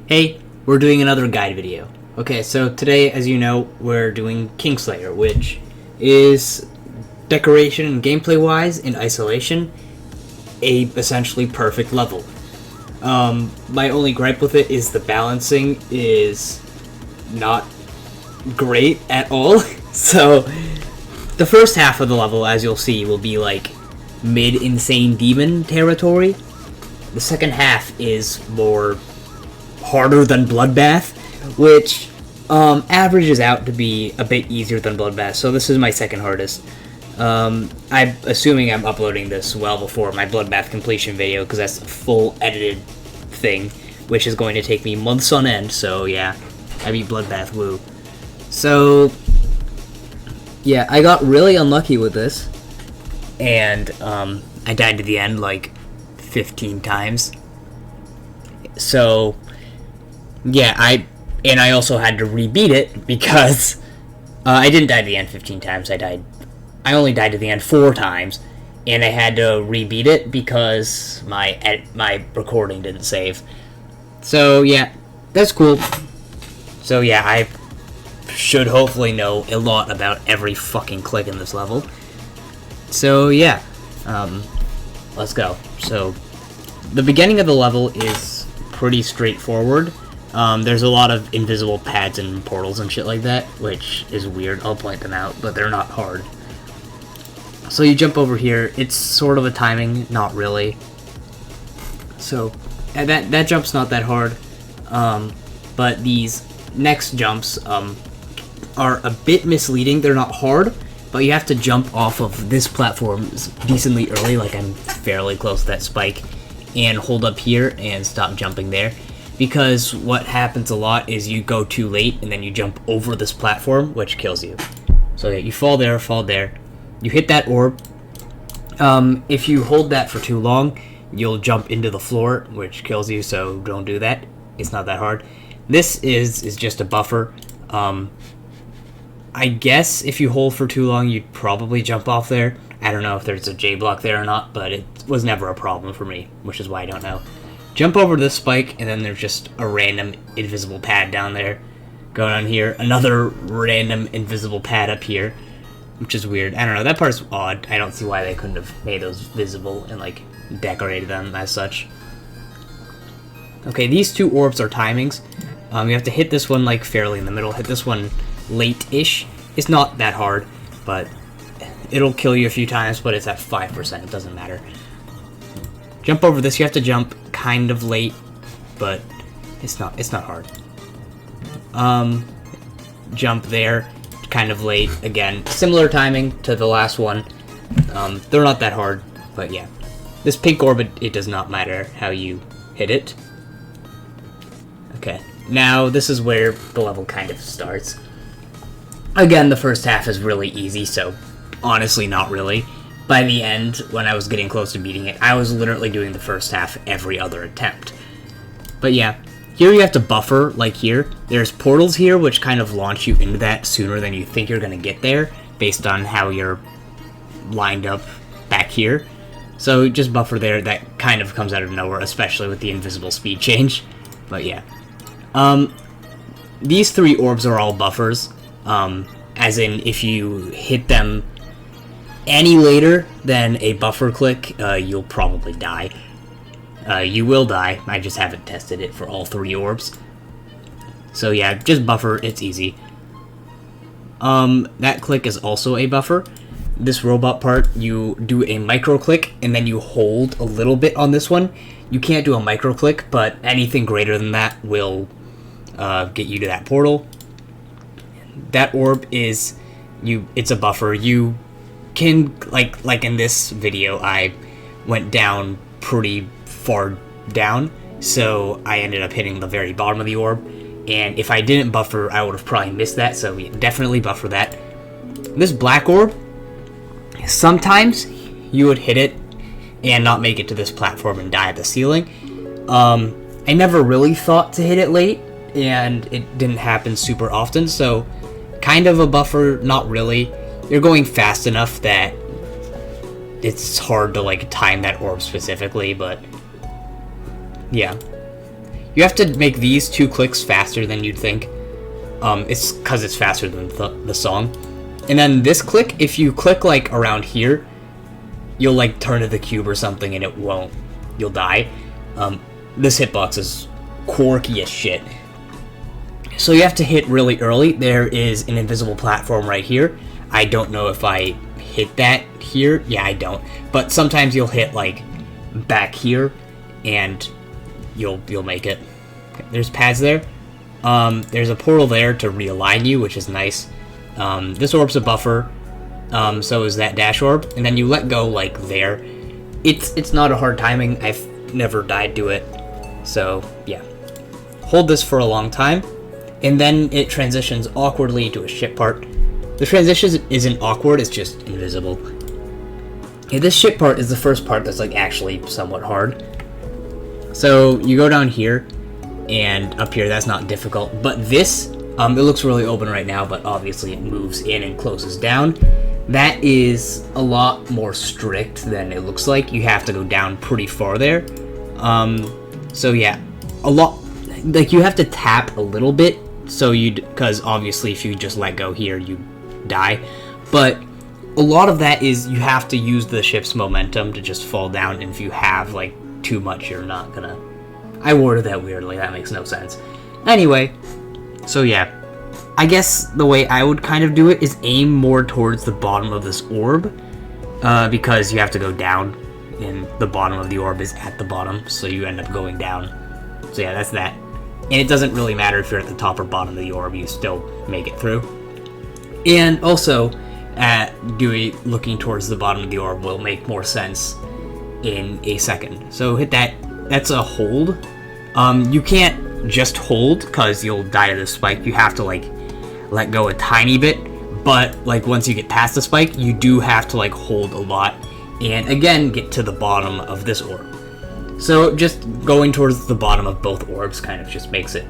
Hey, we're doing another guide video. Okay, so today, as you know, we're doing Kingslayer, which is decoration and gameplay-wise, in isolation, a essentially perfect level. My only gripe with it is the balancing is not great at all. So, the first half of the level, as you'll see, will be like mid-insane demon territory. The second half is more harder than Bloodbath, which averages out to be a bit easier than Bloodbath, so this is my second hardest. I'm assuming I'm uploading this well before my Bloodbath completion video, because that's a full edited thing, which is going to take me months on end, so yeah, I beat Bloodbath, woo. So, yeah, I got really unlucky with this, and I died to the end like 15 times. So, yeah, I also had to rebeat it because I didn't die to the end 15 times. I only died to the end 4 times, and I had to rebeat it because my recording didn't save. So yeah, that's cool. So yeah, I should hopefully know a lot about every fucking click in this level. So yeah, let's go. So the beginning of the level is pretty straightforward. There's a lot of invisible pads and portals and shit like that, which is weird. I'll point them out, but they're not hard. So you jump over here. It's sort of a timing, not really. So that jump's not that hard, but these next jumps are a bit misleading. They're not hard, but you have to jump off of this platform decently early, like I'm fairly close to that spike, and hold up here and stop jumping there. Because what happens a lot is you go too late and then you jump over this platform, which kills you. So yeah, you fall there, you hit that orb. If you hold that for too long, you'll jump into the floor, which kills you, so don't do that. It's not that hard. This is just a buffer. I guess if you hold for too long, you'd probably jump off there. I don't know if there's a J block there or not, but it was never a problem for me, which is why I don't know. Jump over this spike, and then there's just a random invisible pad down there. Go down here, another random invisible pad up here, which is weird. I don't know, that part's odd. I don't see why they couldn't have made those visible and, like, decorated them as such. Okay, these 2 orbs are timings. You have to hit this one, like, fairly in the middle. Hit this one late-ish. It's not that hard, but it'll kill you a few times, but it's at 5%. It doesn't matter. Jump over this. You have to jump kind of late, but it's not hard. Jump there, kind of late. Again, similar timing to the last one. They're not that hard, but yeah. This pink orb, it does not matter how you hit it. Okay, now this is where the level kind of starts. Again, the first half is really easy, so honestly, not really. By the end, when I was getting close to beating it, I was literally doing the first half every other attempt. But yeah, here you have to buffer, like here. There's portals here, which kind of launch you into that sooner than you think you're going to get there, based on how you're lined up back here. So just buffer there. That kind of comes out of nowhere, especially with the invisible speed change. But yeah. These 3 orbs are all buffers, as in if you hit them any later than a buffer click, you'll probably die. You will die, I just haven't tested it for all 3 orbs. So yeah, just buffer, it's easy. That click is also a buffer. This robot part, you do a micro click, and then you hold a little bit on this one. You can't do a micro click, but anything greater than that will get you to that portal. That orb is, it's a buffer. You can, like in this video, I went down pretty far down, so I ended up hitting the very bottom of the orb, and if I didn't buffer, I would have probably missed that, so yeah, definitely buffer that. This black orb, sometimes you would hit it and not make it to this platform and die at the ceiling. I never really thought to hit it late, and it didn't happen super often, so kind of a buffer, not really. You're going fast enough that it's hard to, like, time that orb specifically, but yeah. You have to make these 2 clicks faster than you'd think. It's because it's faster than the song. And then this click, if you click like around here, you'll like turn to the cube or something and it won't. You'll die. This hitbox is quirky as shit. So you have to hit really early. There is an invisible platform right here. I don't know if I hit that here. Yeah, I don't. But sometimes you'll hit like back here and you'll make it. Okay, there's pads there. There's a portal there to realign you, which is nice. This orb's a buffer. So is that dash orb. And then you let go like there. It's not a hard timing. I've never died to it. So yeah. Hold this for a long time. And then it transitions awkwardly to a ship part. The transition isn't awkward, it's just invisible. Okay, this ship part is the first part that's like actually somewhat hard. So you go down here and up here, that's not difficult. But this, it looks really open right now, but obviously it moves in and closes down. That is a lot more strict than it looks like. You have to go down pretty far there. So yeah, a lot, like you have to tap a little bit. So because obviously if you just let go here, you die. But a lot of that is you have to use the ship's momentum to just fall down. And if you have like too much, you're not gonna. I worded that weirdly. That makes no sense. Anyway, so yeah, I guess the way I would kind of do it is aim more towards the bottom of this orb, because you have to go down, and the bottom of the orb is at the bottom, so you end up going down. So yeah, that's that. And it doesn't really matter if you're at the top or bottom of the orb, you still make it through. And also, Dewey looking towards the bottom of the orb will make more sense in a second. So hit that. That's a hold. You can't just hold because you'll die to the spike. You have to like let go a tiny bit, but like once you get past the spike, you do have to like hold a lot and again get to the bottom of this orb. So just going towards the bottom of both orbs kind of just makes it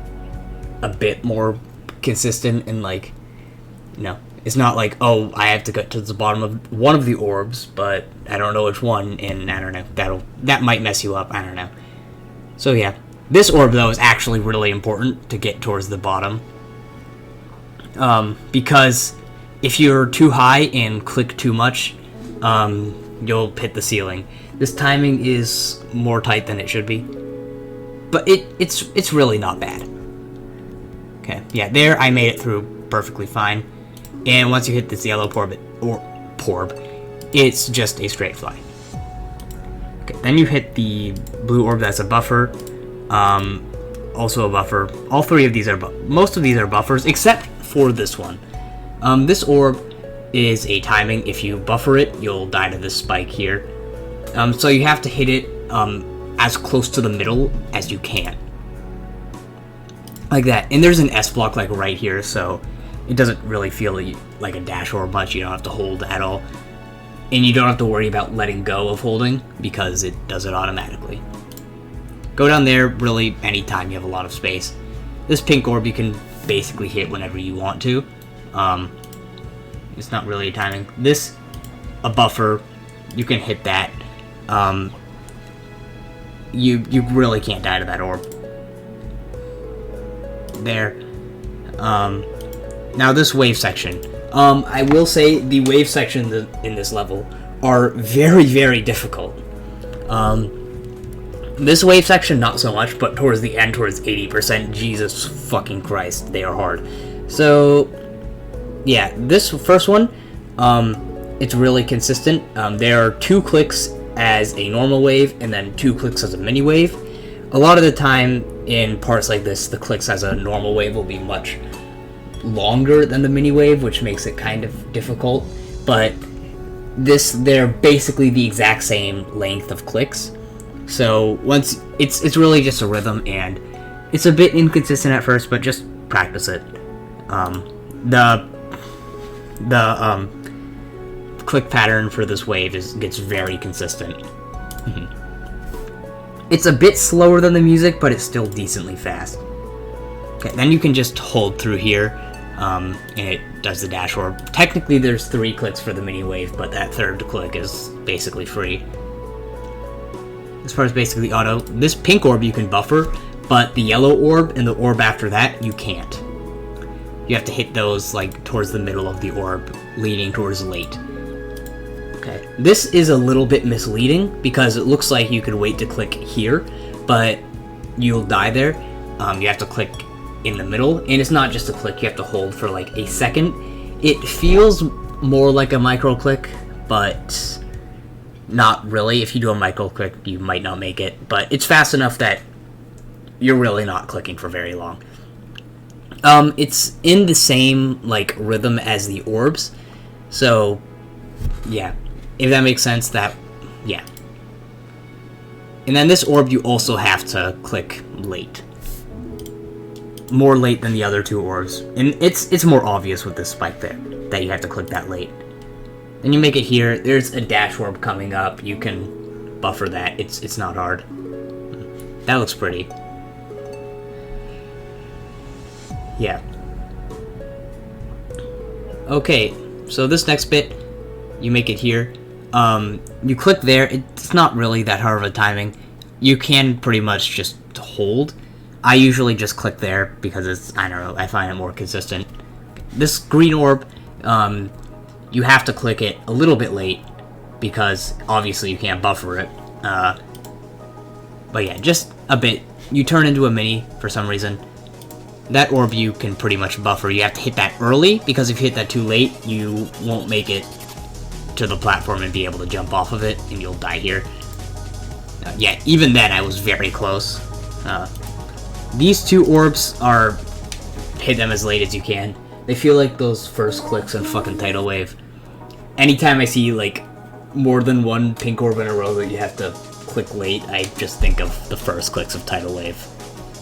a bit more consistent and like, no, it's not like, oh, I have to get to the bottom of one of the orbs, but I don't know which one, and I don't know, that might mess you up, I don't know. So yeah, this orb though is actually really important to get towards the bottom, because if you're too high and click too much, you'll hit the ceiling. This timing is more tight than it should be, but it's really not bad. Okay, yeah, there I made it through perfectly fine. And once you hit this yellow porb, it's just a straight fly. Okay, then you hit the blue orb that's a buffer, also a buffer. All three of these are, most of these are buffers, except for this one. This orb is a timing. If you buffer it, you'll die to this spike here. So you have to hit it as close to the middle as you can. Like that. And there's an S block like right here, so it doesn't really feel like a dash orb much. You don't have to hold at all. And you don't have to worry about letting go of holding because it does it automatically. Go down there really anytime you have a lot of space. This pink orb you can basically hit whenever you want to. It's not really a timing. This, a buffer, you can hit that. You really can't die to that orb. There. Now this wave section. I will say the wave sections in this level are very, very difficult. This wave section, not so much, but towards the end, towards 80%, Jesus fucking Christ, they are hard. So, yeah, this first one, it's really consistent. There are 2 clicks as a normal wave, and then 2 clicks as a mini wave. A lot of the time, in parts like this, the clicks as a normal wave will be much longer than the mini wave, which makes it kind of difficult, but they're basically the exact same length of clicks. So once it's really just a rhythm, and it's a bit inconsistent at first, but just practice it. The click pattern for this wave gets very consistent. It's a bit slower than the music, but it's still decently fast. Okay, then you can just hold through here, and it does the dash orb. Technically there's 3 clicks for the mini wave, but that 3rd click is basically free. As far as basically auto, this pink orb you can buffer, but the yellow orb and the orb after that, you can't. You have to hit those, like, towards the middle of the orb, leaning towards late. Okay. This is a little bit misleading, because it looks like you could wait to click here, but you'll die there. You have to click in the middle, and it's not just a click, you have to hold for, like, a second. It feels more like a micro-click, but not really. If you do a micro-click, you might not make it, but it's fast enough that you're really not clicking for very long. It's in the same, like, rhythm as the orbs, so, yeah, if that makes sense, yeah. And then this orb, you also have to click late. More late than the other two orbs, and it's more obvious with this spike there, that you have to click that late. Then you make it here, there's a dash orb coming up, you can buffer that, it's not hard. That looks pretty. Yeah. Okay, so this next bit, you make it here. You click there, it's not really that hard of a timing. You can pretty much just hold. I usually just click there because it's, I don't know, I find it more consistent. This green orb, you have to click it a little bit late because obviously you can't buffer it. But yeah, just a bit. You turn into a mini for some reason. That orb you can pretty much buffer. You have to hit that early, because if you hit that too late, you won't make it to the platform and be able to jump off of it, and you'll die here. Yeah, even then I was very close. These two orbs are... hit them as late as you can. They feel like those first clicks in fucking Tidal Wave. Anytime I see, like, more than one pink orb in a row that you have to click late, I just think of the first clicks of Tidal Wave.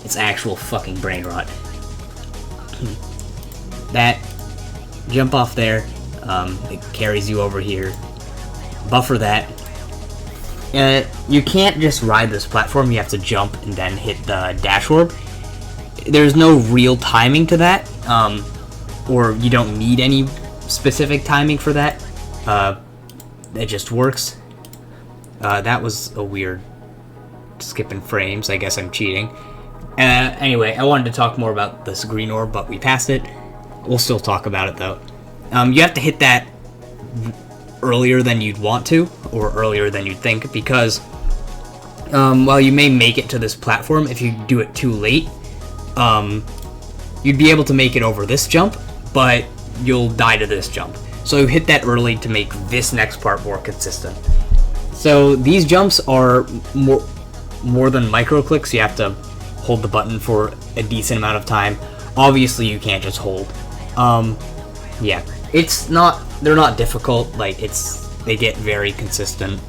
It's actual fucking brain rot. That jump off there, it carries you over here. Buffer that. You can't just ride this platform, you have to jump and then hit the dash orb. There's no real timing to that, or you don't need any specific timing for that. It just works. That was a weird skipping frames, I guess I'm cheating. Anyway, I wanted to talk more about this green orb, but we passed it. We'll still talk about it, though. You have to hit that earlier than you'd want to, or earlier than you'd think, because while you may make it to this platform, if you do it too late, you'd be able to make it over this jump, but you'll die to this jump. So you hit that early to make this next part more consistent. So these jumps are more than micro clicks. You have to hold the button for a decent amount of time. Obviously, you can't just hold. Yeah, they're not difficult. Like, they get very consistent.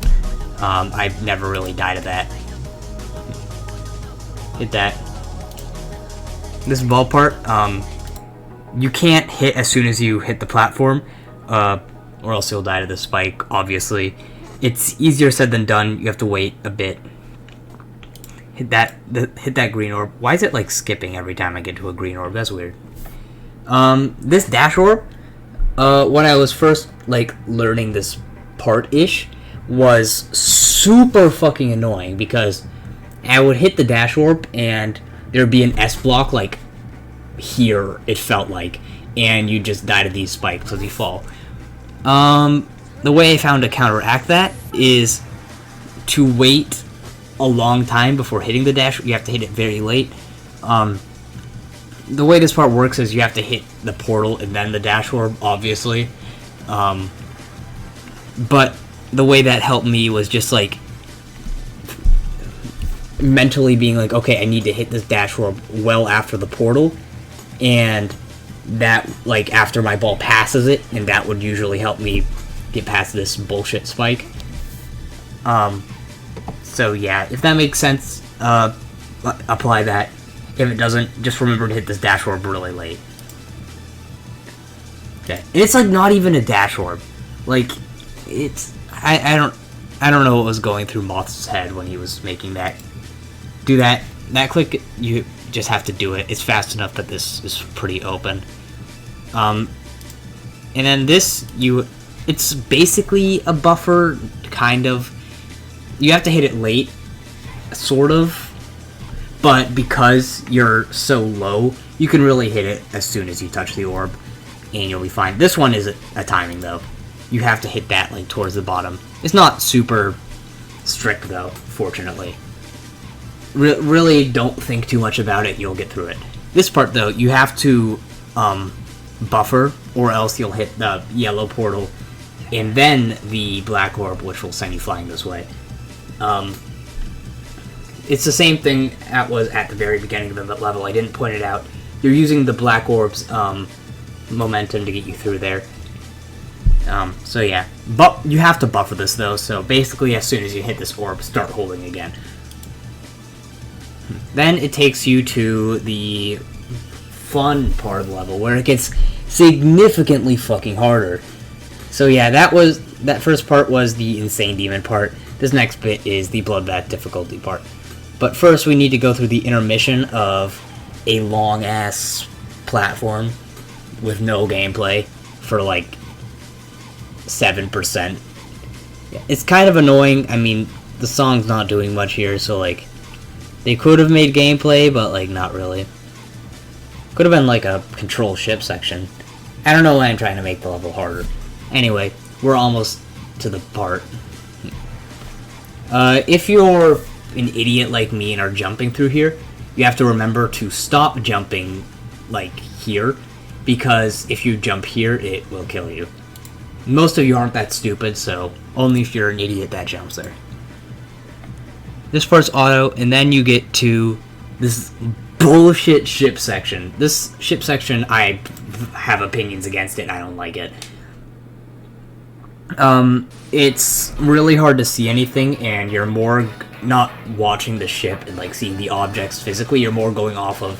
I've never really died of that. Hit that. This ball part, you can't hit as soon as you hit the platform, or else you'll die to the spike, obviously. It's easier said than done. You have to wait a bit. Hit that green orb. Why is it, like, skipping every time I get to a green orb? That's weird. This dash orb, when I was first, like, learning this part-ish, was super fucking annoying, because I would hit the dash orb, and there'd be an S block, like, here, it felt like, and you just die to these spikes as you fall. The way I found to counteract that is to wait a long time before hitting the dash. You have to hit it very late. The way this part works is you have to hit the portal and then the dash orb, obviously. But the way that helped me was just, like, mentally being like, okay, I need to hit this dash orb well after the portal, and that, like, after my ball passes it, and that would usually help me get past this bullshit spike. So yeah, if that makes sense, apply that. If it doesn't, just remember to hit this dash orb really late. Okay, and it's, like, not even a dash orb. Like, it's I don't know what was going through Moth's head when he was making that. Do that click. You just have to do it. It's fast enough that this is pretty open. And then this, it's basically a buffer, kind of. You have to hit it late, sort of, but because you're so low, you can really hit it as soon as you touch the orb, and you'll be fine. This one is a timing, though. You have to hit that, like, towards the bottom. It's not super strict, though, fortunately. Really don't think too much about it, you'll get through it. This part, though, you have to buffer, or else you'll hit the yellow portal, and then the black orb, which will send you flying this way. It's the same thing that was at the very beginning of the level. I didn't point it out. You're using the black orb's momentum to get you through there. So yeah. But you have to buffer this, though, so basically as soon as you hit this orb, start holding again. Then it takes you to the fun part of the level, where it gets significantly fucking harder. So yeah, that first part was the Insane Demon part. This next bit is the Bloodbath difficulty part. But first we need to go through the intermission of a long-ass platform with no gameplay for like 7%. It's kind of annoying. I mean, the song's not doing much here, so like, they could have made gameplay, but like, not really. Could have been like a control ship section. I don't know why I'm trying to make the level harder. Anyway, we're almost to the part. If you're an idiot like me and are jumping through here, you have to remember to stop jumping, like, here, because if you jump here, it will kill you. Most of you aren't that stupid, so only if you're an idiot that jumps there. This part's auto, and then you get to this bullshit ship section. This ship section, I have opinions against it, and I don't like it. It's really hard to see anything, and you're more not watching the ship and like seeing the objects physically. You're more going off of,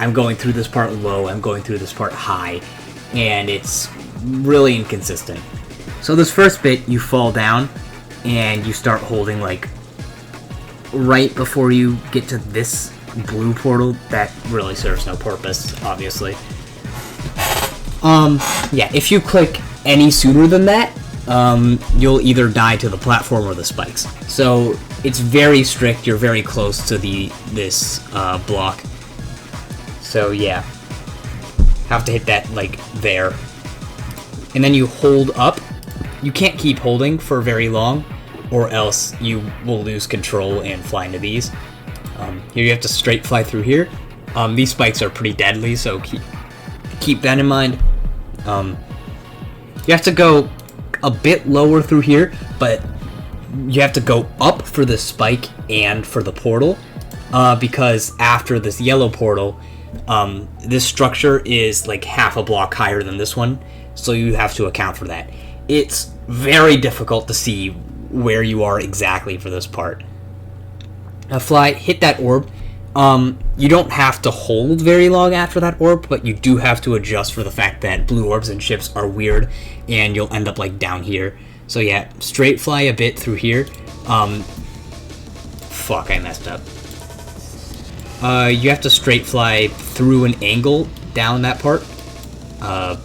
I'm going through this part low, I'm going through this part high, and it's really inconsistent. So this first bit, you fall down, and you start holding like right before you get to this blue portal. That really serves no purpose, obviously. Yeah, if you click any sooner than that, you'll either die to the platform or the spikes. So it's very strict. You're very close to this block. So yeah, have to hit that like there, and then you hold up. You can't keep holding for very long, or else you will lose control and fly into these. Here you have to straight fly through here. These spikes are pretty deadly, so keep that in mind. You have to go a bit lower through here, but you have to go up for the spike and for the portal, because after this yellow portal, this structure is like half a block higher than this one, so you have to account for that. It's very difficult to see where you are exactly for this part. Now fly, hit that orb. You don't have to hold very long after that orb, but you do have to adjust for the fact that blue orbs and ships are weird, and you'll end up like down here. So yeah, straight fly a bit through here. Fuck, I messed up. You have to straight fly through an angle down that part. Yeah,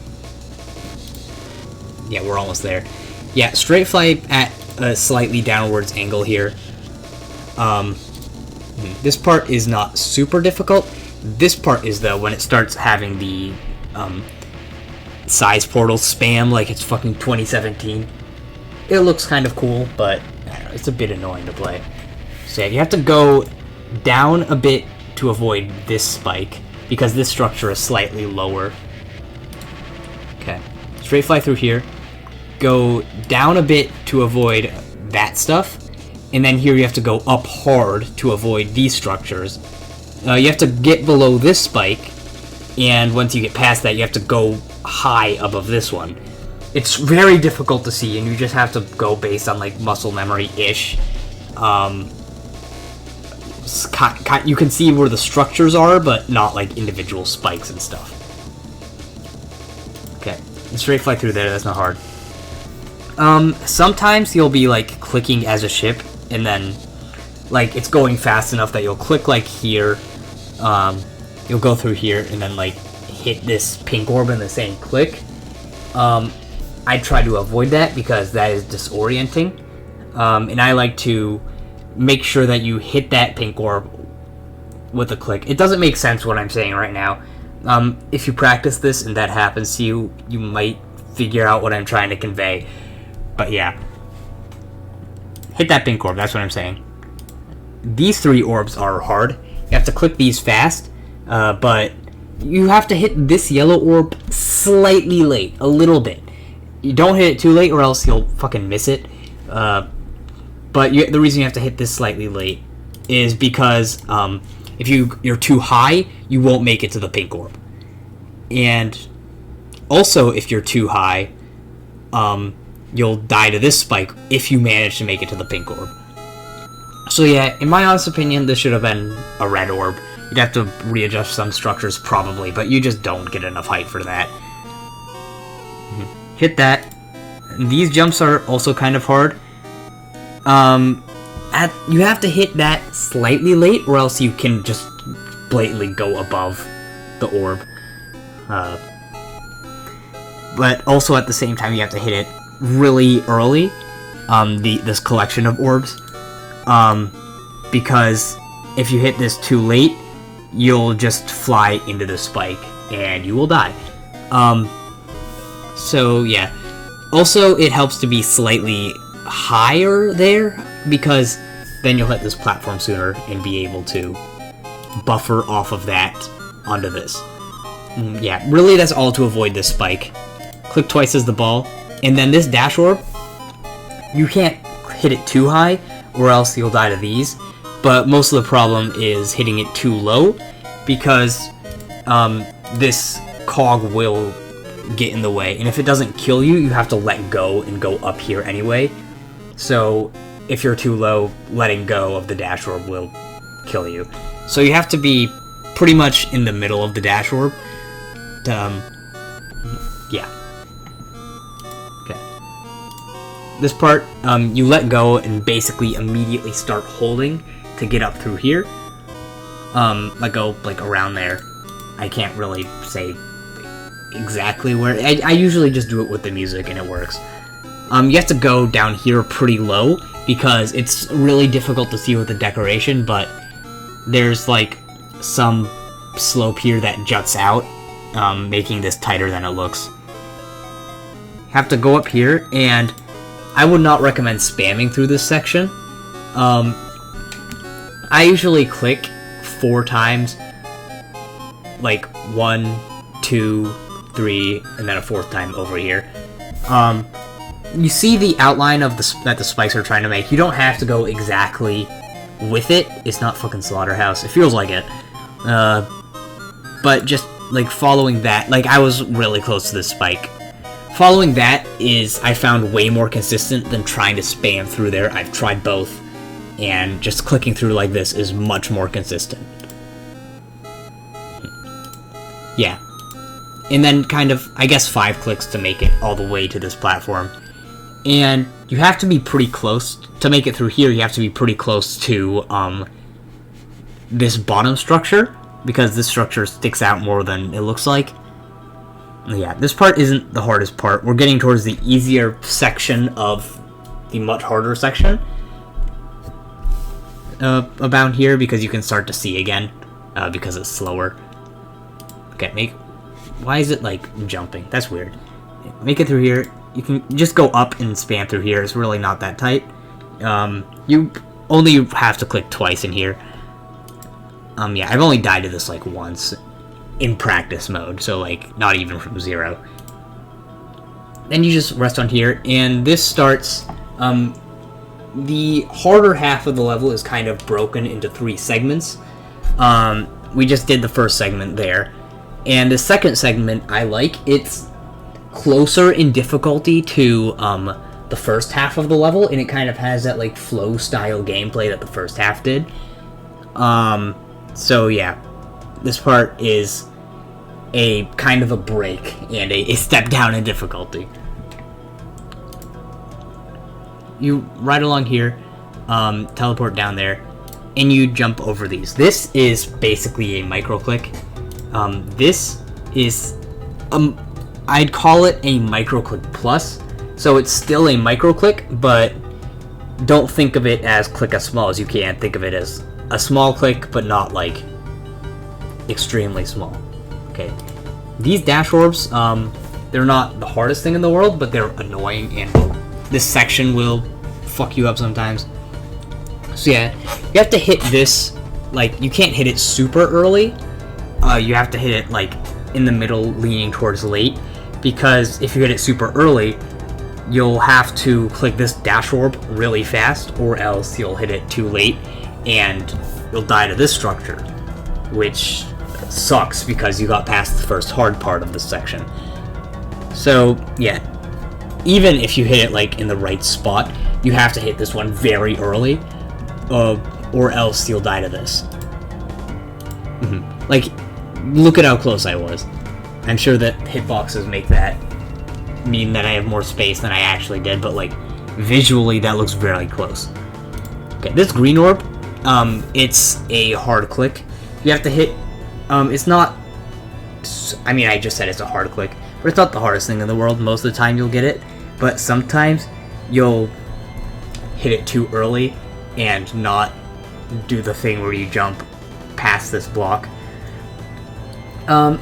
we're almost there. Yeah, straight fly at a slightly downwards angle here. This part is not super difficult. This part is, though, when it starts having the size portal spam like it's fucking 2017. It looks kind of cool, but I don't know, it's a bit annoying to play. So yeah, you have to go down a bit to avoid this spike, because this structure is slightly lower. Okay, straight fly through here. Go down a bit to avoid that stuff. And then here you have to go up hard to avoid these structures. You have to get below this spike, and once you get past that, you have to go high above this one. It's very difficult to see, and you just have to go based on like muscle memory-ish. You can see where the structures are, but not like individual spikes and stuff. Okay, straight fly through there, that's not hard. Sometimes you'll be like clicking as a ship, and then like it's going fast enough that you'll click like here, you'll go through here and then like hit this pink orb in the same click. I try to avoid that because that is disorienting, and I like to make sure that you hit that pink orb with a click. It doesn't make sense what I'm saying right now. If you practice this and that happens to you, you might figure out what I'm trying to convey. But yeah. Hit that pink orb, that's what I'm saying. These 3 orbs are hard. You have to click these fast, but you have to hit this yellow orb slightly late, a little bit. You don't hit it too late or else you'll fucking miss it. But the reason you have to hit this slightly late is because if you're too high, you won't make it to the pink orb. And also, if you're too high, you'll die to this spike if you manage to make it to the pink orb. So yeah, in my honest opinion, this should have been a red orb. You'd have to readjust some structures probably, but you just don't get enough height for that. Hit that. These jumps are also kind of hard. You have to hit that slightly late, or else you can just blatantly go above the orb. But also at the same time, you have to hit it really early. This collection of orbs. Because if you hit this too late, you'll just fly into the spike and you will die. So yeah. Also, it helps to be slightly higher there, because then you'll hit this platform sooner and be able to buffer off of that onto this. Yeah, really that's all to avoid this spike. Click twice as the ball, and then this dash orb, you can't hit it too high, or else you'll die to these. But most of the problem is hitting it too low, because this cog will get in the way, and if it doesn't kill you, you have to let go and go up here anyway. So if you're too low, letting go of the dash orb will kill you. So you have to be pretty much in the middle of the dash orb. Yeah. Okay. This part, you let go and basically immediately start holding to get up through here. Let go, like, around there. I can't really say exactly where. I usually just do it with the music and it works. You have to go down here pretty low, because it's really difficult to see with the decoration, but there's, like, some slope here that juts out, making this tighter than it looks. Have to go up here, and I would not recommend spamming through this section. I usually click 4 times, like 1, 2, 3, and then a 4th time over here. You see the outline of that the spikes are trying to make. You don't have to go exactly with it. It's not fucking Slaughterhouse. It feels like it. But just, like, following that, like, I was really close to this spike. Following that is, I found, way more consistent than trying to spam through there. I've tried both, and just clicking through like this is much more consistent. Yeah. And then kind of, I guess, 5 clicks to make it all the way to this platform. And you have to be pretty close. To make it through here, you have to be pretty close to this bottom structure, because this structure sticks out more than it looks like. Yeah, this part isn't the hardest part. We're getting towards the easier section of the much harder section. About here, because you can start to see again, because it's slower. Okay, why is it, like, jumping? That's weird. Make it through here. You can just go up and spam through here. It's really not that tight. You only have to click twice in here. Yeah, I've only died to this, like, once in practice mode, so, like, not even from 0. Then you just rest on here, and this starts, the harder half of the level is kind of broken into 3 segments. We just did the first segment there. And the second segment, I like. It's closer in difficulty to the first half of the level, and it kind of has that, like, flow-style gameplay that the first half did. So, yeah. This part is a kind of a break and a step down in difficulty. You ride along here, teleport down there, and you jump over these. This is basically a micro-click. This is, I'd call it a micro-click plus. So it's still a micro-click, but don't think of it as click as small as you can. Think of it as a small click, but not, like, extremely small. Okay, these dash orbs, they're not the hardest thing in the world, but they're annoying, and this section will fuck you up sometimes. So yeah, you have to hit this, like, you can't hit it super early. You have to hit it, like, in the middle, leaning towards late, because if you hit it super early, you'll have to click this dash orb really fast, or else you'll hit it too late, and you'll die to this structure, which sucks because you got past the first hard part of this section. So, yeah, even if you hit it, like, in the right spot, you have to hit this one very early, or else you'll die to this. Like, look at how close I was. I'm sure that hitboxes make that mean that I have more space than I actually did, but, like, visually that looks very close. Okay, this green orb, it's a hard click. You have to hit, it's not, I mean, I just said it's a hard click, but it's not the hardest thing in the world. Most of the time you'll get it, but sometimes you'll hit it too early and not do the thing where you jump past this block.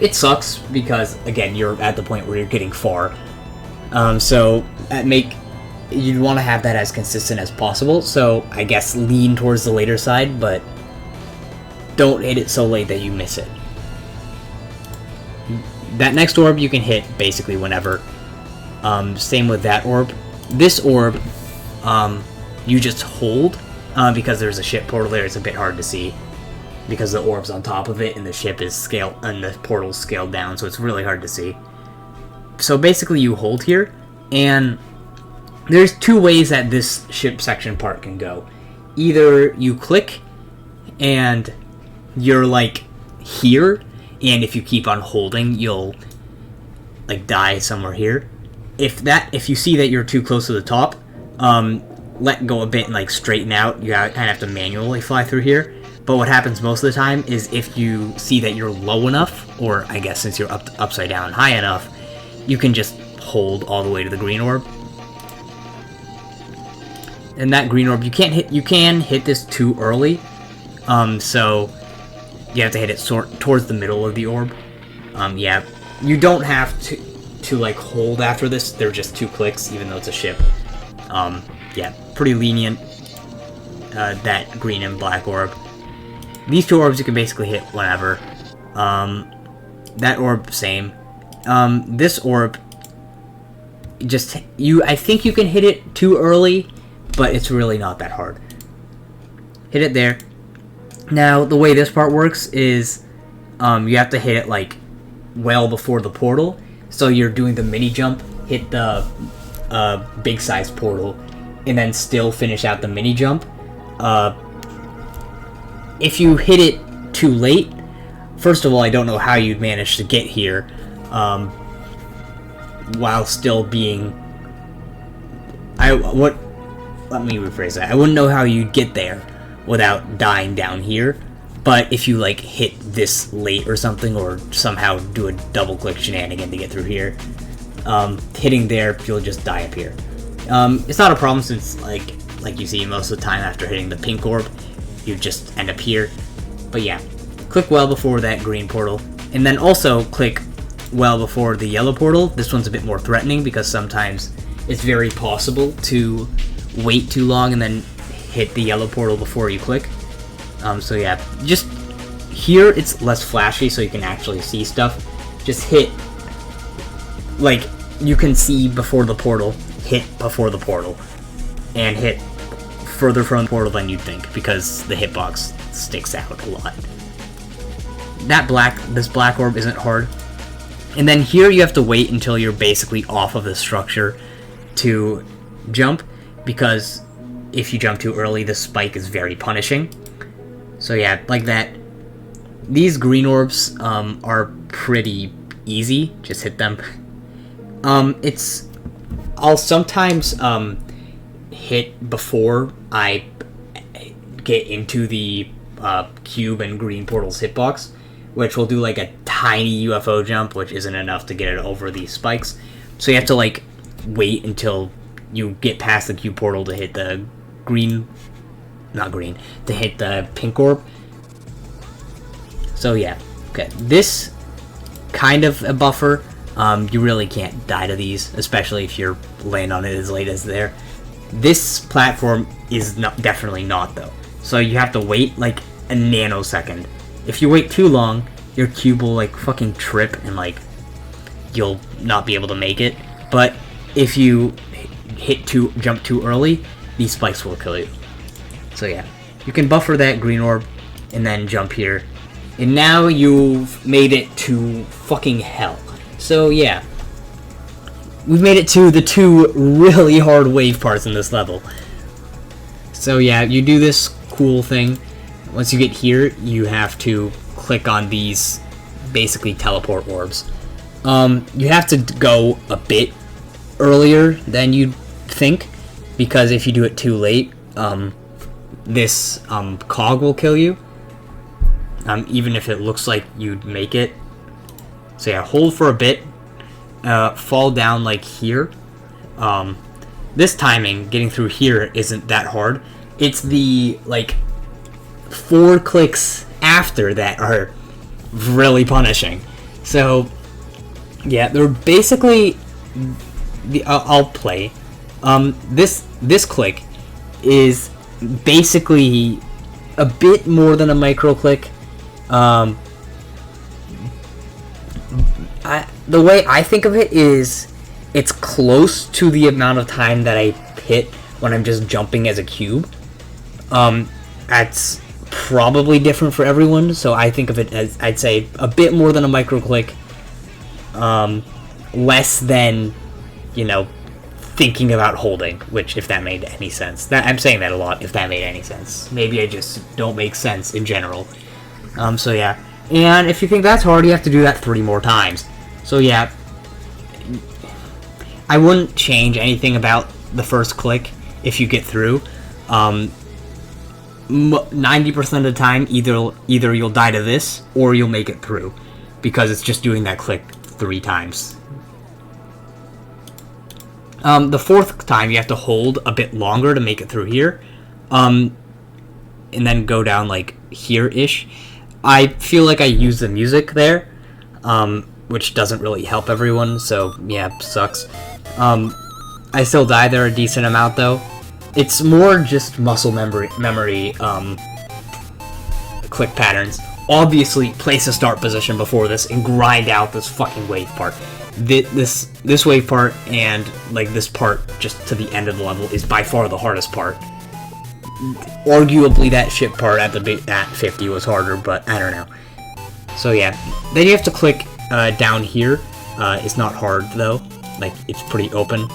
It sucks because, again, you're at the point where you're getting far. So you'd want to have that as consistent as possible, so I guess lean towards the later side, but don't hit it so late that you miss it. That next orb you can hit basically whenever. Same with that orb. This orb, you just hold, because there's a ship portal there. It's a bit hard to see because the orb's on top of it and the ship is scaled and the portal's scaled down, so it's really hard to see. So basically you hold here, and there's two ways that this ship section part can go. Either you click and you're like here, and if you keep on holding you'll like die somewhere here. If you see that you're too close to the top, let go a bit and like straighten out. You kind of have to manually fly through here. But what happens most of the time is if you see that you're low enough, or I guess since you're upside down high enough, you can just hold all the way to the green orb. And that green orb, you can hit this too early, so you have to hit it towards the middle of the orb. Yeah, you don't have to like hold after this. They're just 2 clicks, even though it's a ship. Yeah, pretty lenient. That green and black orb. These 2 orbs you can basically hit whenever. That orb, same. This orb, I think you can hit it too early, but it's really not that hard. Hit it there. Now, the way this part works is, you have to hit it, like, well before the portal. So you're doing the mini jump, hit the big size portal, and then still finish out the mini jump. If you hit it too late, first of all, I don't know how you'd manage to get here, while still being... Let me rephrase that. I wouldn't know how you'd get there without dying down here, but if you, like, hit this late or something, or somehow do a double-click shenanigan to get through here, hitting there, you'll just die up here. It's not a problem since, like you see most of the time after hitting the pink orb, you just end up here. But yeah, click well before that green portal, and then also click well before the yellow portal. This one's a bit more threatening because sometimes it's very possible to wait too long and then hit the yellow portal before you click. So yeah, just here it's less flashy so you can actually see stuff. Just hit, like, you can see before the portal, hit before the portal, and hit further from the portal than you'd think, because the hitbox sticks out a lot. This black orb isn't hard. And then here you have to wait until you're basically off of the structure to jump, because if you jump too early, the spike is very punishing. So yeah, like that. These green orbs are pretty easy. Just hit them. I'll sometimes hit before I get into the cube and green portal's hitbox, which will do like a tiny UFO jump, which isn't enough to get it over these spikes. So you have to like wait until you get past the cube portal to hit the to hit the pink orb. So yeah, Okay, this kind of a buffer. You really can't die to these, especially if you're laying on it as late as there. This platform is definitely not, though. So you have to wait like a nanosecond. If you wait too long, your cube will like fucking trip and like you'll not be able to make it. But if you jump too early, these spikes will kill you. So yeah, you can buffer that green orb and then jump here. And now you've made it to fucking hell. So yeah, we've made it to the 2 really hard wave parts in this level. So yeah, you do this cool thing. Once you get here, you have to click on these basically teleport orbs. You have to go a bit earlier than you'd think, because if you do it too late, this cog will kill you, even if it looks like you'd make it. So yeah, hold for a bit, fall down like here. This timing, getting through here, isn't that hard. It's the, like, 4 clicks after that are really punishing. So, yeah, they're basically... I'll play. This click is basically a bit more than a micro click. The way I think of it is it's close to the amount of time that I hit when I'm just jumping as a cube. That's probably different for everyone, so I think of it as, I'd say, a bit more than a micro click. Less than, you know, thinking about holding, which, if that made any sense. I'm saying that a lot, if that made any sense. Maybe I just don't make sense in general. So yeah. And if you think that's hard, you have to do that 3 more times. So yeah, I wouldn't change anything about the first click if you get through. 90% of the time, either you'll die to this, or you'll make it through, because it's just doing that click 3 times. The 4th time, you have to hold a bit longer to make it through here, and then go down like here-ish. I feel like I use the music there, which doesn't really help everyone, so yeah, sucks. I still die there a decent amount, though. It's more just muscle memory click patterns. Obviously, place a start position before this and grind out this fucking wave part. This wave part and like this part just to the end of the level is by far the hardest part. Arguably, that ship part at 50 was harder, but I don't know. So yeah, then you have to click down here. It's not hard though, like it's pretty open.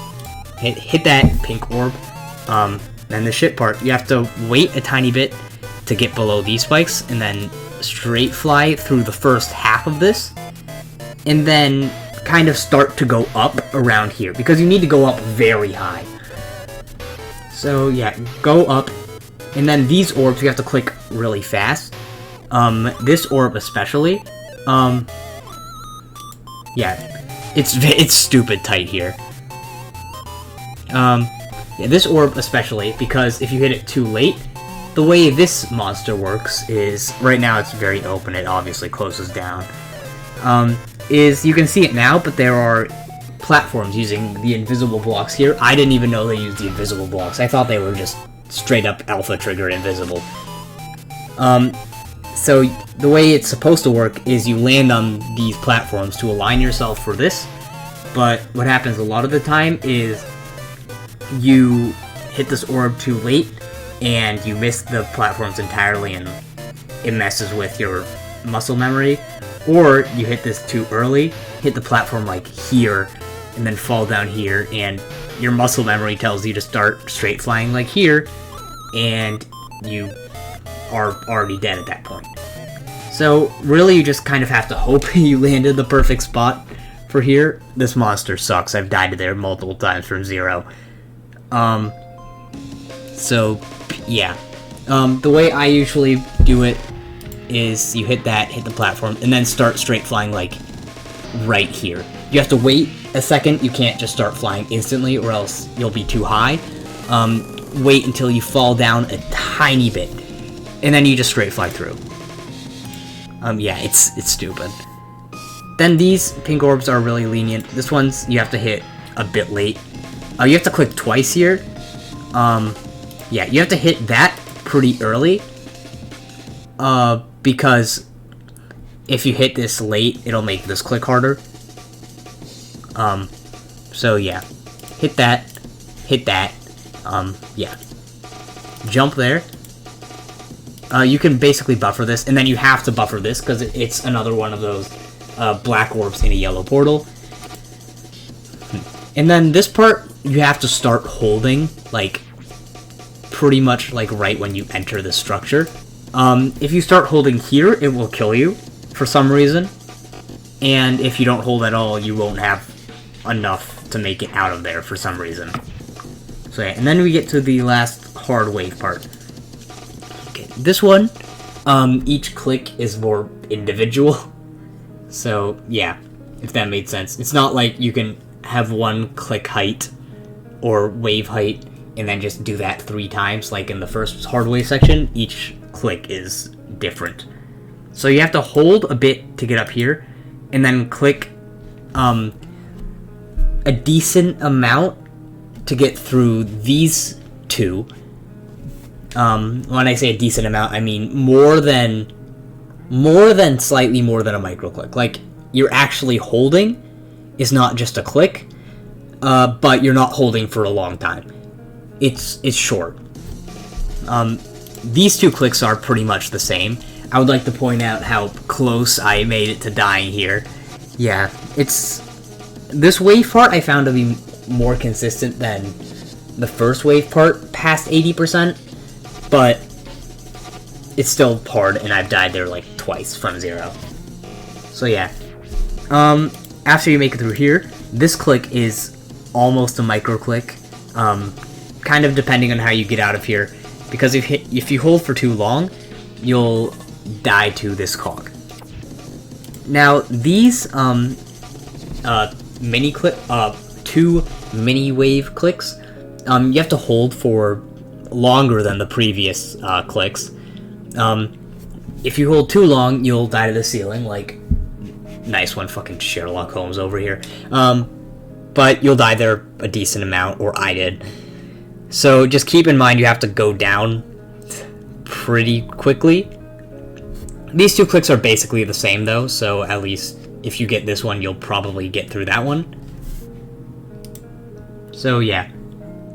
Hit that pink orb. And the ship part, you have to wait a tiny bit to get below these spikes, and then straight fly through the first half of this, and then kind of start to go up around here, because you need to go up very high. So yeah, go up, and then these orbs you have to click really fast. This orb especially, yeah, it's stupid tight here. Yeah, this orb especially, because if you hit it too late, the way this monster works is, right now it's very open, it obviously closes down, is you can see it now, but there are platforms using the invisible blocks here. I didn't even know they used the invisible blocks. I thought they were just straight up alpha trigger invisible. So the way it's supposed to work is you land on these platforms to align yourself for this, but what happens a lot of the time is you hit this orb too late and you miss the platforms entirely and it messes with your muscle memory, or you hit this too early, hit the platform like here and then fall down here, and your muscle memory tells you to start straight flying like here, and you are already dead at that point. So really you just kind of have to hope you landed the perfect spot for here. This monster sucks. I've died to there multiple times from 0. So, yeah. The way I usually do it is you hit the platform, and then start straight flying, like, right here. You have to wait a second. You can't just start flying instantly, or else you'll be too high. Wait until you fall down a tiny bit, and then you just straight fly through. Yeah, it's stupid. Then these pink orbs are really lenient. This one's you have to hit a bit late. You have to click twice here. Yeah, you have to hit that pretty early. Because if you hit this late, it'll make this click harder. So yeah. Hit that. Yeah. Jump there. You can basically buffer this, and then you have to buffer this, because it's another one of those black orbs in a yellow portal. And then this part, you have to start holding, like, pretty much, like, right when you enter the structure. If you start holding here, it will kill you, for some reason. And if you don't hold at all, you won't have enough to make it out of there for some reason. So yeah, and then we get to the last hard wave part. Okay, this one, each click is more individual. So yeah, if that made sense. It's not like you can have one click height or wave height and then just do that 3 times like in the first hard wave section. Each click is different. So you have to hold a bit to get up here and then click a decent amount to get through these 2. When I say a decent amount, I mean more than slightly more than a micro click. Like, you're actually holding is not just a click, but you're not holding for a long time. It's short. These 2 clicks are pretty much the same. I would like to point out how close I made it to dying here. Yeah, this wave part I found to be more consistent than the first wave part past 80%, but it's still hard, and I've died there like twice from 0. So yeah, after you make it through here, this click is almost a micro click, kind of depending on how you get out of here, because if you hold for too long, you'll die to this cog. Now these mini clip 2 mini wave clicks, you have to hold for longer than the previous clicks. If you hold too long, you'll die to the ceiling, like, nice one, fucking Sherlock Holmes over here. But you'll die there a decent amount, or I did. So just keep in mind you have to go down pretty quickly. These 2 clicks are basically the same though, so at least if you get this one, you'll probably get through that one. So yeah.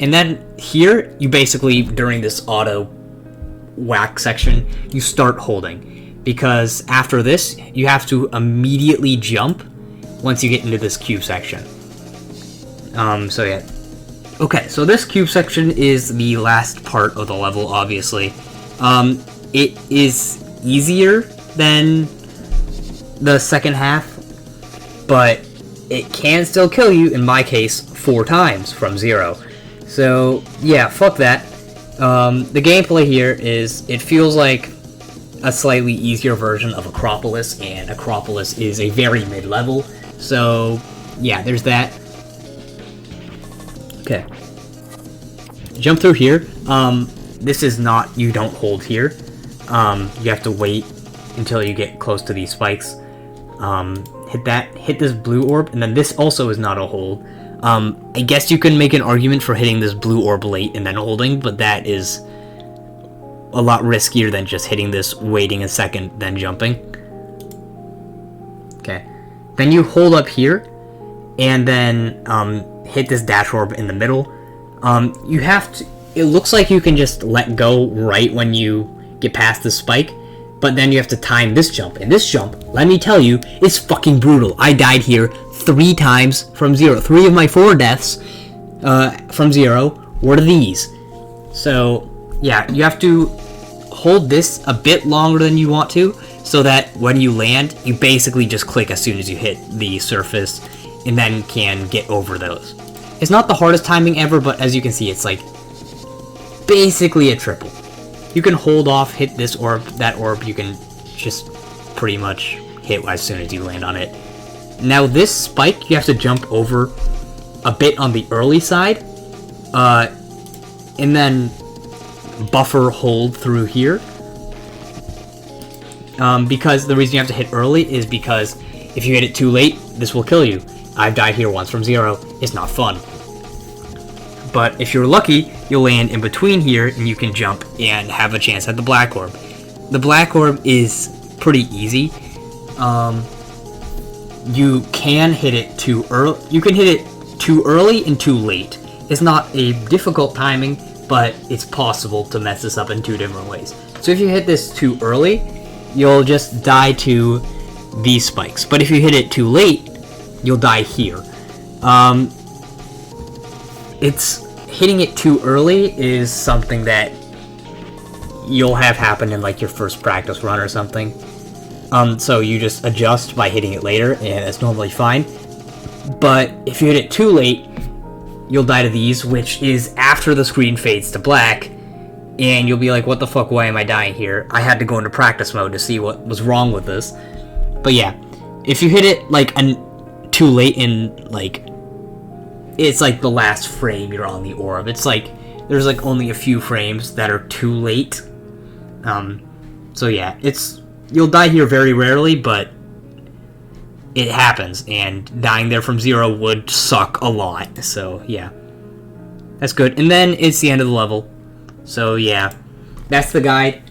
And then here, you basically, during this auto whack section, you start holding. Because after this, you have to immediately jump once you get into this cube section. So yeah. Okay, so this cube section is the last part of the level, obviously. It is easier than the second half, but it can still kill you, in my case, 4 times from 0. So, yeah, fuck that. The gameplay here is, it feels like a slightly easier version of Acropolis, and Acropolis is a very mid-level, so, yeah, there's that. Okay. Jump through here. This is not, you don't hold here. You have to wait until you get close to these spikes. Hit this blue orb, and then this also is not a hold. I guess you can make an argument for hitting this blue orb late and then holding, but that is a lot riskier than just hitting this, waiting a second, then jumping. Okay. Then you hold up here, and then hit this dash orb in the middle. You have to, it looks like you can just let go right when you get past the spike, but then you have to time this jump, and this jump, let me tell you, is fucking brutal. I died here 3 times from 0. 3 of my 4 deaths from 0 were to these. So, yeah, you have to hold this a bit longer than you want to, so that when you land, you basically just click as soon as you hit the surface, and then can get over those. It's not the hardest timing ever, but as you can see, it's like basically a triple. You can hold off, hit this orb, that orb, you can just pretty much hit as soon as you land on it. Now this spike, you have to jump over a bit on the early side, and then buffer hold through here. because the reason you have to hit early is because if you hit it too late, this will kill you. I've died here once from 0. It's not fun. But if you're lucky, you'll land in between here, and you can jump and have a chance at the black orb. The black orb is pretty easy. You can hit it too early. You can hit it too early and too late. It's not a difficult timing, but it's possible to mess this up in 2 different ways. So if you hit this too early, you'll just die to these spikes. But if you hit it too late, you'll die here. It's hitting it too early is something that you'll have happen in like your first practice run or something. So you just adjust by hitting it later, and that's normally fine. But if you hit it too late, you'll die to these, which is after the screen fades to black, and you'll be like, what the fuck, why am I dying here? I had to go into practice mode to see what was wrong with this. But yeah, if you hit it like too late in like, it's like the last frame you're on the orb. It's like, there's like only a few frames that are too late. So yeah, you'll die here very rarely, but it happens, and dying there from 0 would suck a lot. So yeah, that's good. And then it's the end of the level. So yeah, that's the guide.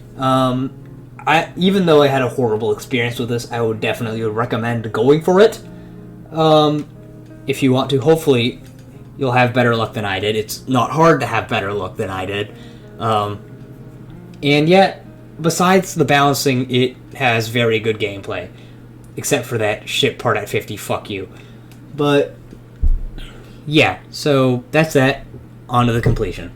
Even though I had a horrible experience with this, I would definitely recommend going for it. If you want to, hopefully you'll have better luck than I did. It's not hard to have better luck than I did. And yet, besides the balancing, it has very good gameplay. Except for that shit part at 50, fuck you. But, yeah, so that's that. On to the completion.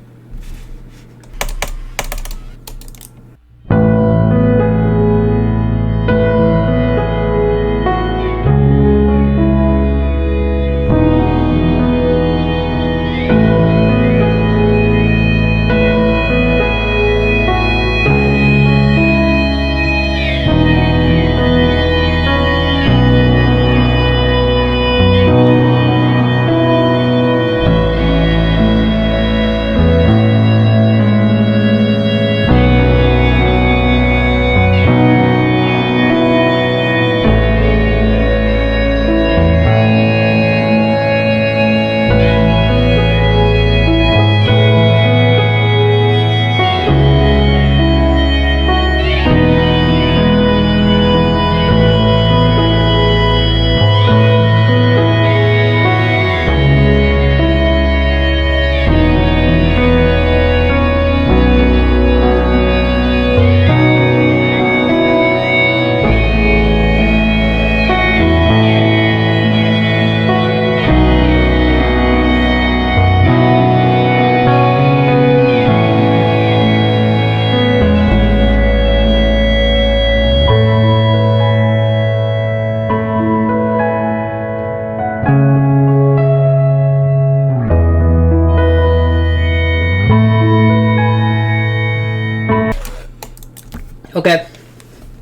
Okay,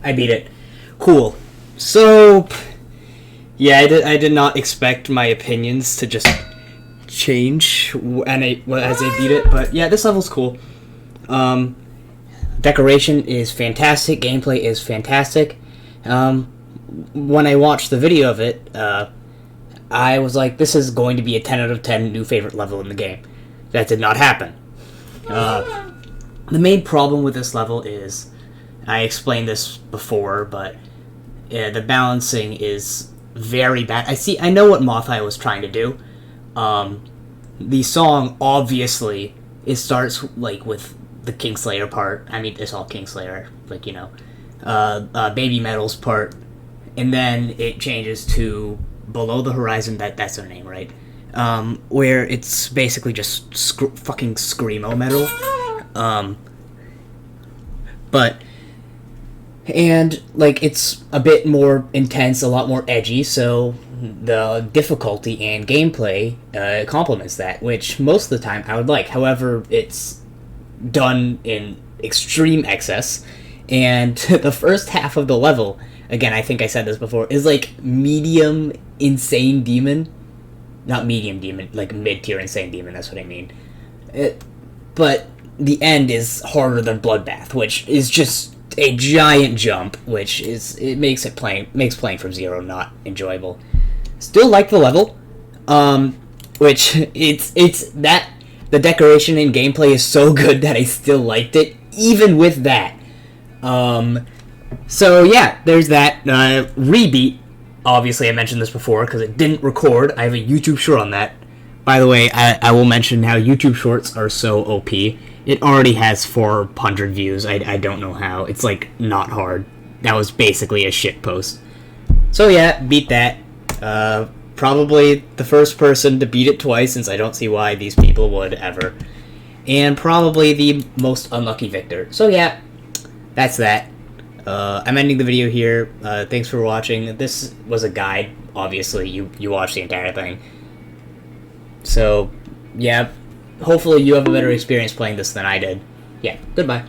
I beat it. Cool. So, yeah, I did not expect my opinions to just change as I beat it, but yeah, this level's cool. Decoration is fantastic, gameplay is fantastic. When I watched the video of it, I was like, this is going to be a 10 out of 10 new favorite level in the game. That did not happen. The main problem with this level is, I explained this before, but the balancing is very bad. I know what Motheye was trying to do. The song, obviously, it starts like with the Kingslayer part. I mean, it's all Kingslayer, like, you know, Baby Metal's part, and then it changes to Below the Horizon. That's their name, right? Where it's basically just fucking screamo metal. And, like, it's a bit more intense, a lot more edgy, so the difficulty and gameplay complements that, which most of the time I would like. However, it's done in extreme excess, and the first half of the level, again, I think I said this before, is like medium insane demon. Not medium demon, like mid-tier insane demon, that's what I mean. But the end is harder than Bloodbath, which is just a giant jump, which makes playing from zero not enjoyable. Still like the level, which it's that the decoration and gameplay is so good that I still liked it even with that. So yeah, there's that. Rebeat. Obviously, I mentioned this before because it didn't record. I have a YouTube short on that. By the way, I will mention how YouTube shorts are so OP. It already has 400 views. I don't know how. It's like not hard. That was basically a shit post. So yeah, beat that. Probably the first person to beat it twice, since I don't see why these people would ever. And probably the most unlucky victor. So yeah, that's that. I'm ending the video here. Thanks for watching. This was a guide. Obviously, you watched the entire thing. So, yeah, hopefully you have a better experience playing this than I did. Yeah, goodbye.